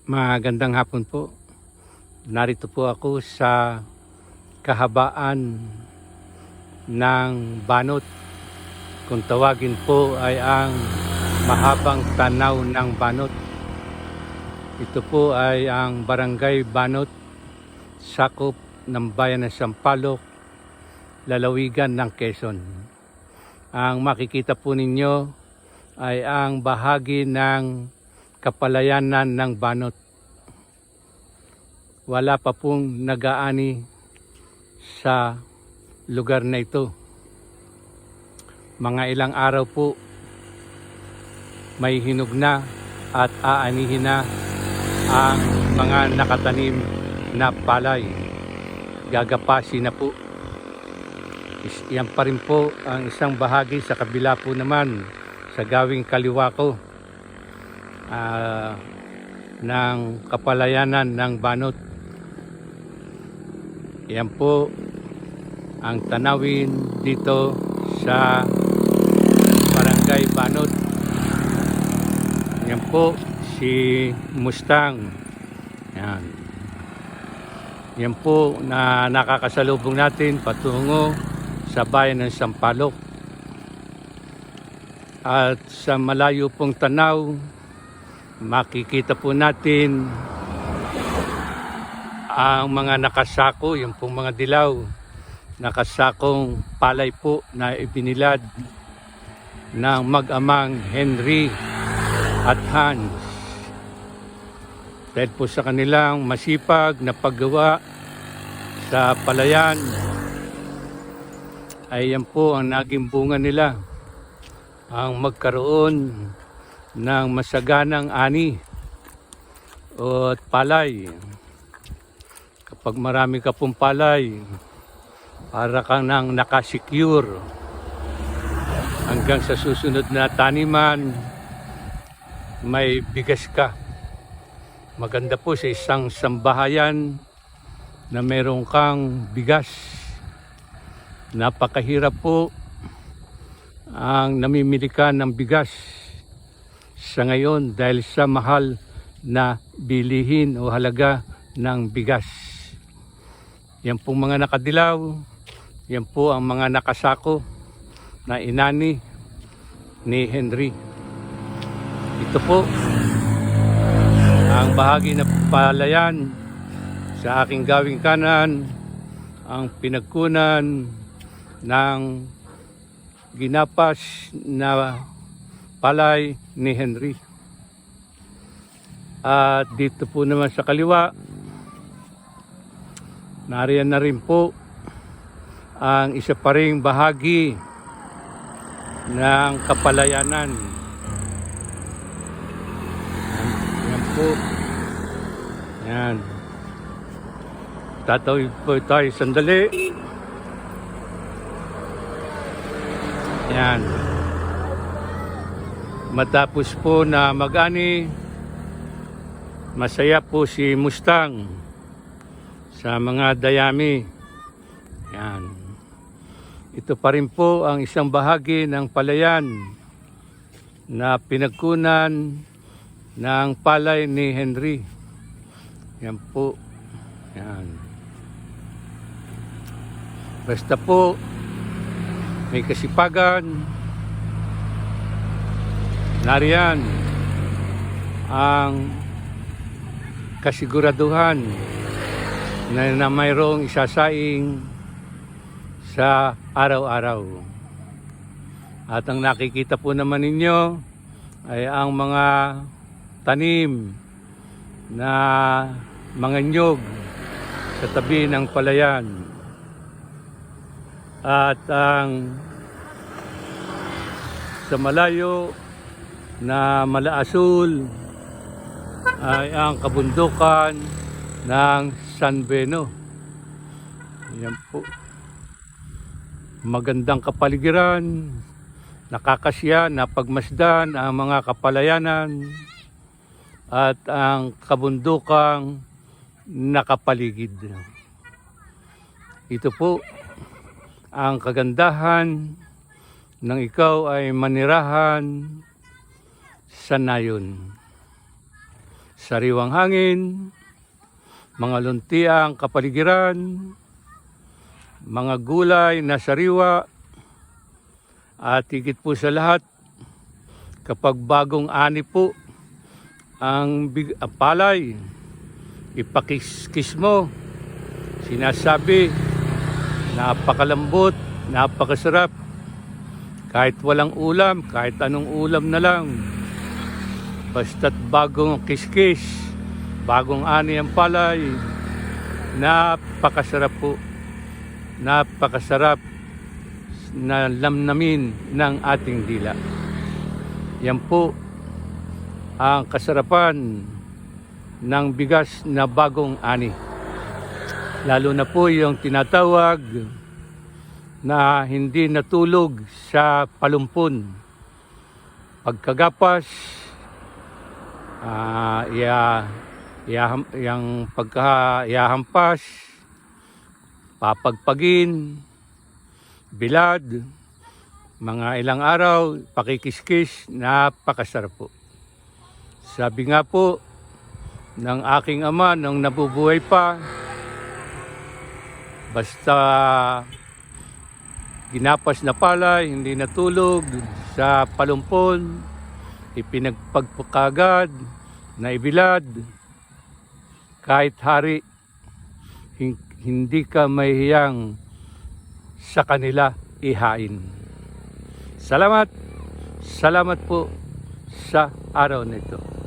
Magandang hapon po. Narito po ako sa kahabaan ng Banot. Kung tawagin po ay ang mahabang tanaw ng Banot. Ito po ay ang Barangay Banot, sakop ng bayan ng Sampaloc, lalawigan ng Quezon. Ang makikita po ninyo ay ang bahagi ng kapalayanan ng Banot. Wala pa pong nag-aani sa lugar na ito. Mga ilang araw po may hinog na at aanihin na ang mga nakatanim na palay. Gagapasin na po. Yan pa rin po ang isang bahagi sa kabila po naman sa gawing kaliwa ko ng kapalayanan ng Banot. Yan po ang tanawin dito sa Barangay Banot. Yan po si Mustang. Yan. Yan po na nakakasalubong natin patungo sa bayan ng Sampaloc. At sa malayo pong tanaw, makikita po natin ang mga nakasako, yung pong mga dilaw, nakasakong palay po na ibinilad ng mag-amang Henry at Hans. Dahil po sa kanilang masipag na paggawa sa palayan, ay yan po ang naging bunga nila, ang magkaroon ng masaganang ani o palay. Kapag marami ka pong palay, para kang nang nakasecure hanggang sa susunod na taniman, may bigas ka. Maganda po sa isang sambahayan na meron kang bigas. Napakahirap po ang namimili ka ng bigas sa ngayon dahil sa mahal na bilihin o halaga ng bigas. Yan pong mga nakadilaw, yan po ang mga nakasako na inani ni Henry. Ito po ang bahagi na palayan sa aking gawing kanan, ang pinagkunan ng ginapas na palay ni Henry. At dito po naman sa kaliwa, nariyan na rin po ang isa pa ring bahagi ng kapalayanan. Yan po. Yan. Tatawid po tayo sandali. Yan. Matapos po na mag-ani, masaya po si Mustang sa mga dayami. Yan. Ito pa rin po ang isang bahagi ng palayan na pinagkunan ng palay ni Henry. Yan po. Yan. Basta po may kasipagan, nariyan ang kasiguraduhan na mayroong isasaing sa araw-araw. At ang nakikita po naman ninyo ay ang mga tanim na mga nyog sa tabi ng palayan. At ang sa malayo na malaasul ay ang kabundukan ng San Beno. Yan po. Magandang kapaligiran, nakakasya na pagmasdan ang mga kapalayanan at ang kabundukang nakapaligid. Ito po ang kagandahan ng ikaw ay manirahan sa nayon. sariwang hangin, mga luntiang kapaligiran, mga gulay na sariwa, at higit po sa lahat, kapag bagong ani po ang palay, ipakis-kis mo, sinasabi, napakalambot, napakasarap, kahit walang ulam, kahit anong ulam na lang, basta't bagong kiskis, bagong ani ang palay, napakasarap po, napakasarap na lamnamin ng ating dila. Yan po ang kasarapan ng bigas na bagong ani. Lalo na po yung tinatawag na hindi natulog sa palumpon. Pagkagapas, yung pagkahampas, papagpagin, bilad, mga ilang araw, pakikiskis, napakasarap po. Sabi nga po ng aking ama nung nabubuhay pa, basta ginapas na palay, hindi natulog sa palumpon, ipinagpagpakagad na ibilad, kahit hari, hindi ka mahihiyang sa kanila ihain. Salamat po sa araw nito.